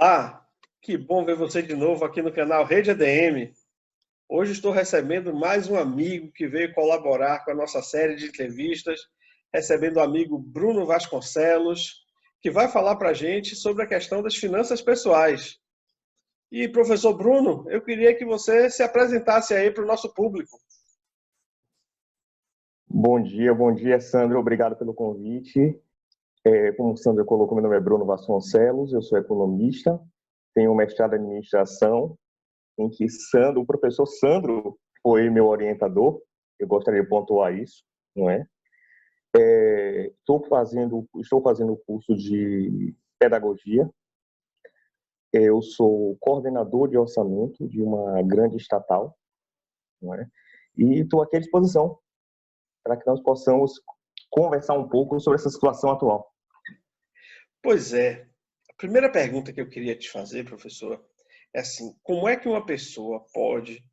Olá, que bom ver você de novo aqui no canal Rede EDM. Hoje estou recebendo mais um amigo que veio colaborar com a nossa série de entrevistas, recebendo o amigo Bruno Vasconcelos, que vai falar para a gente sobre a questão das finanças pessoais. E, professor Bruno, eu queria que você se apresentasse aí para o nosso público. Bom dia, Sandro. Obrigado pelo convite. Como o Sandro colocou, meu nome é Bruno Vasconcelos, eu sou economista, tenho um mestrado em administração, em que o professor Sandro foi meu orientador, eu gostaria de pontuar isso, não é? Estou fazendo o curso de pedagogia, eu sou coordenador de orçamento de uma grande estatal, não é? E estou aqui à disposição para que nós possamos conversar um pouco sobre essa situação atual. Pois é. A primeira pergunta que eu queria te fazer, professor, é assim, como é que uma pessoa pode,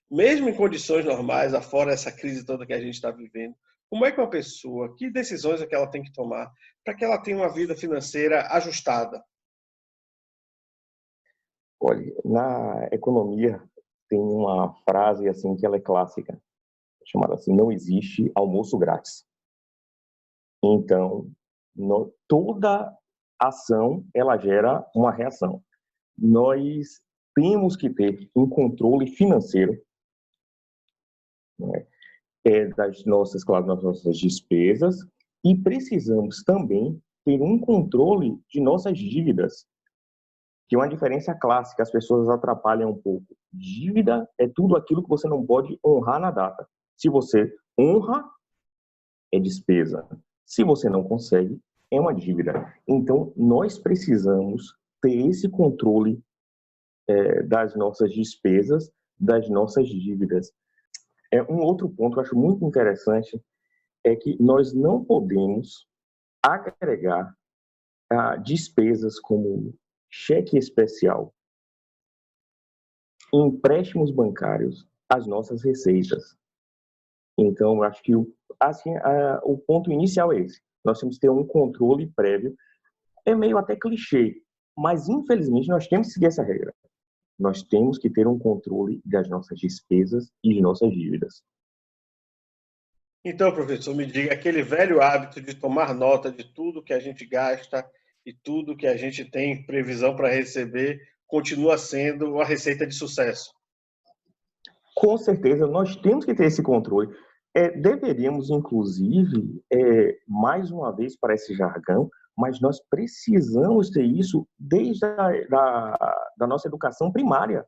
mesmo em condições normais, afora essa crise toda que a gente está vivendo, como é que uma pessoa, que decisões é que ela tem que tomar para que ela tenha uma vida financeira ajustada? Olha, na economia tem uma frase assim que ela é clássica, chamada assim: não existe almoço grátis. Então, toda ação ela gera uma reação. Nós temos que ter um controle financeiro, né, claro, das nossas despesas, e precisamos também ter um controle de nossas dívidas, que é uma diferença clássica, as pessoas atrapalham um pouco. Dívida é tudo aquilo que você não pode honrar na data. Se você honra, é despesa. Se você não consegue, é uma dívida. Então, nós precisamos ter esse controle das nossas despesas, das nossas dívidas. Um outro ponto que eu acho muito interessante é que nós não podemos agregar despesas como cheque especial, empréstimos bancários às nossas receitas. Então, eu acho que o ponto inicial é esse. Nós temos que ter um controle prévio. É meio até clichê, mas infelizmente nós temos que seguir essa regra. Nós temos que ter um controle das nossas despesas e de nossas dívidas. Então, professor, me diga, aquele velho hábito de tomar nota de tudo que a gente gasta e tudo que a gente tem previsão para receber continua sendo uma receita de sucesso? Com certeza, nós temos que ter esse controle. Deveríamos, inclusive, mais uma vez para esse jargão, mas nós precisamos ter isso desde da nossa educação primária.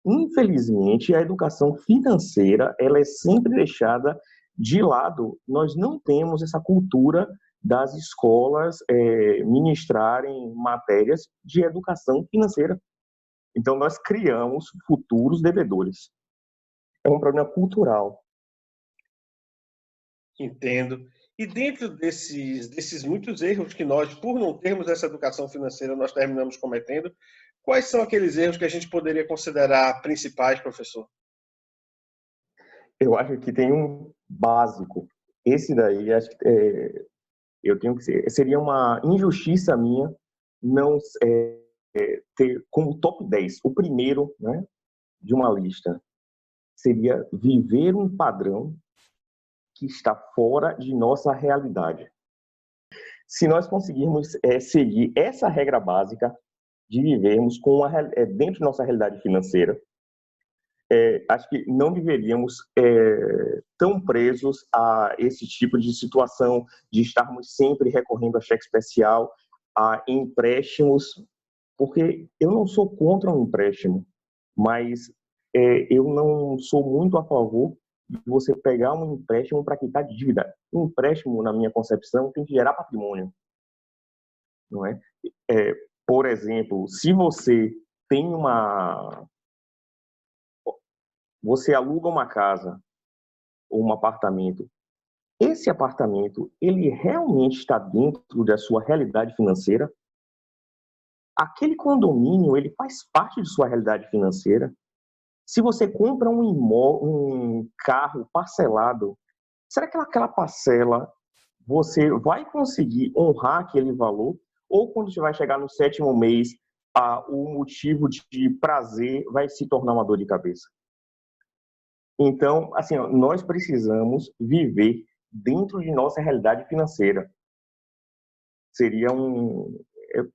Infelizmente, a educação financeira ela é sempre deixada de lado. Nós não temos essa cultura das escolas ministrarem matérias de educação financeira. Então, nós criamos futuros devedores. É um problema cultural. Entendo. E dentro desses muitos erros que nós, por não termos essa educação financeira, nós terminamos cometendo, quais são aqueles erros que a gente poderia considerar principais, professor? Eu acho que tem um básico. Esse daí, acho que eu tenho que ser. Seria uma injustiça minha não ter como top 10, o primeiro, né, de uma lista, seria viver um padrão que está fora de nossa realidade. Se nós conseguirmos seguir essa regra básica de vivermos dentro de nossa realidade financeira, acho que não viveríamos tão presos a esse tipo de situação de estarmos sempre recorrendo a cheque especial, a empréstimos, porque eu não sou contra um empréstimo, mas eu não sou muito a favor de você pegar um empréstimo para quitar dívida. Um empréstimo, na minha concepção, tem que gerar patrimônio, não é? Por exemplo, se você tem você aluga uma casa ou um apartamento, esse apartamento, ele realmente está dentro da sua realidade financeira? Aquele condomínio, ele faz parte de sua realidade financeira? Se você compra um carro parcelado, será que aquela parcela você vai conseguir honrar aquele valor? Ou quando você vai chegar no 7º mês, o motivo de prazer vai se tornar uma dor de cabeça. Então, assim, nós precisamos viver dentro de nossa realidade financeira.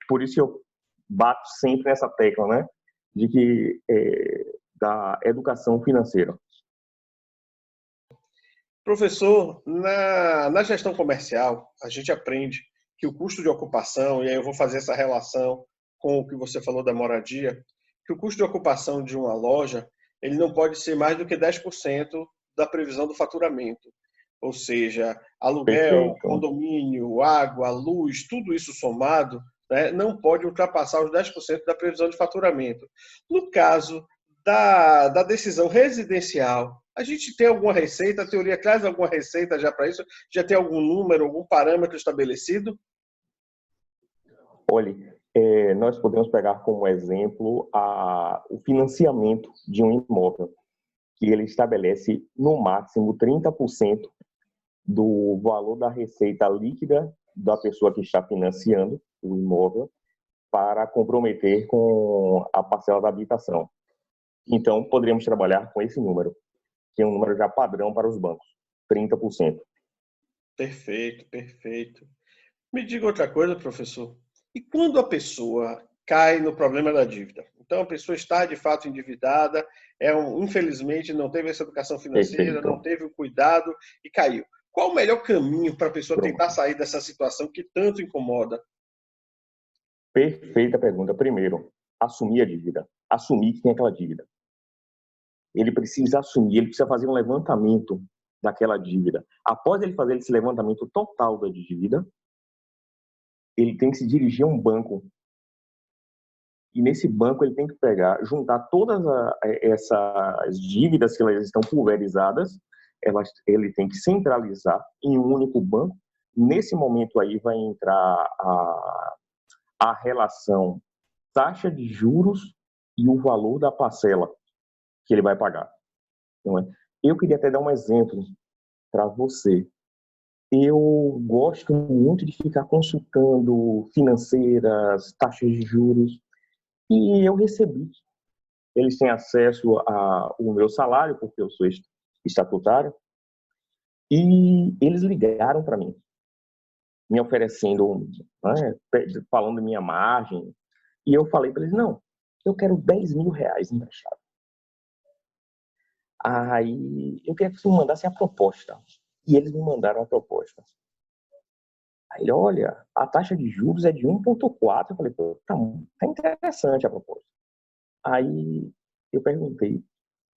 Por isso eu bato sempre nessa tecla, né? De que da educação financeira. Professor, na gestão comercial, a gente aprende que o custo de ocupação, e aí eu vou fazer essa relação com o que você falou da moradia, que o custo de ocupação de uma loja, ele não pode ser mais do que 10% da previsão do faturamento. Ou seja, aluguel, Perfeito. condomínio, água, luz, tudo isso somado, né, não pode ultrapassar os 10% da previsão de faturamento. No caso da decisão residencial, a gente tem alguma receita? A teoria traz alguma receita já para isso? Já tem algum número, algum parâmetro estabelecido? Olha, nós podemos pegar como exemplo o financiamento de um imóvel, que ele estabelece no máximo 30% do valor da receita líquida da pessoa que está financiando o imóvel para comprometer com a parcela da habitação. Então, poderíamos trabalhar com esse número, que é um número já padrão para os bancos, 30%. Perfeito, perfeito. Me diga outra coisa, professor. E quando a pessoa cai no problema da dívida? Então, a pessoa está de fato endividada, infelizmente não teve essa educação financeira, não Perfeito. teve o cuidado e caiu. Qual o melhor caminho para a pessoa tentar Pronto. sair dessa situação que tanto incomoda? Perfeita pergunta. Primeiro, assumir a dívida. Assumir que tem aquela dívida. Ele precisa assumir, ele precisa fazer um levantamento daquela dívida. Após ele fazer esse levantamento total da dívida, ele tem que se dirigir a um banco. E nesse banco ele tem que juntar todas essas dívidas que elas estão pulverizadas, ele tem que centralizar em um único banco. Nesse momento aí vai entrar a relação taxa de juros e o valor da parcela que ele vai pagar. Não é? Eu queria até dar um exemplo para você. Eu gosto muito de ficar consultando financeiras, taxas de juros, e eu recebi. Eles têm acesso ao meu salário, porque eu sou estatutário, e eles ligaram para mim, me oferecendo, né, falando minha margem, e eu falei para eles, não, eu quero 10 mil reais emprestado. Aí eu queria que você me mandasse a proposta. E eles me mandaram a proposta. Aí ele, olha, a taxa de juros é de 1,4. Eu falei, pô, tá interessante a proposta. Aí eu perguntei,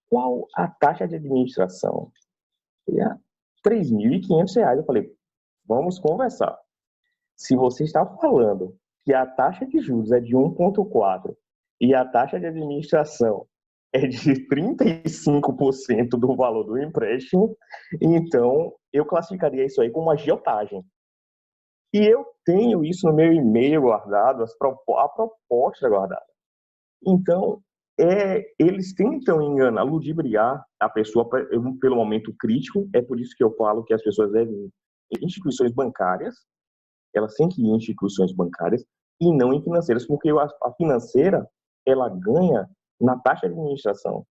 qual a taxa de administração? Ele, R$ 3.500. Eu falei, vamos conversar. Se você está falando que a taxa de juros é de 1,4 e a taxa de administração é de 35% do valor do empréstimo, então eu classificaria isso aí como uma agiotagem. E eu tenho isso no meu e-mail guardado, a proposta guardada. Então, eles tentam enganar, ludibriar a pessoa pelo momento crítico. É por isso que eu falo que as pessoas devem ir em instituições bancárias, elas têm que ir em instituições bancárias e não em financeiras, porque a financeira, ela ganha na taxa de administração.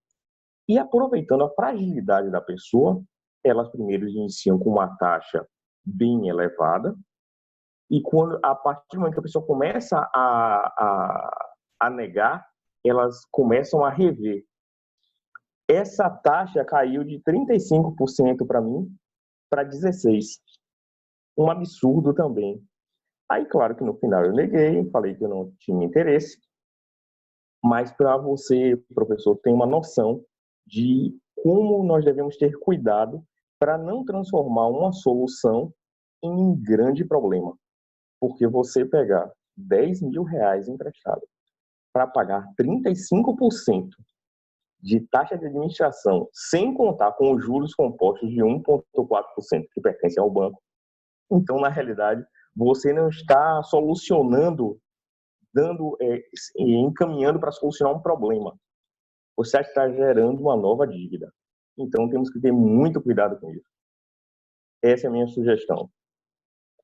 E aproveitando a fragilidade da pessoa, elas primeiro iniciam com uma taxa bem elevada, e a partir do momento que a pessoa começa a negar, elas começam a rever. Essa taxa caiu de 35% para mim para 16%. Um absurdo também. Aí, claro que no final eu neguei, falei que eu não tinha interesse, mas para você, professor, ter uma noção de como nós devemos ter cuidado para não transformar uma solução em um grande problema. Porque você pegar 10 mil reais emprestado para pagar 35% de taxa de administração, sem contar com os juros compostos de 1,4% que pertencem ao banco, então, na realidade, você não está solucionando, encaminhando para solucionar um problema. Você está gerando uma nova dívida. Então, temos que ter muito cuidado com isso. Essa é a minha sugestão.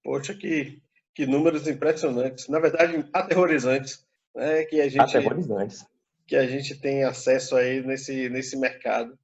Poxa, que números impressionantes, na verdade, aterrorizantes. né, Aterrorizantes. que a gente tem acesso aí nesse mercado.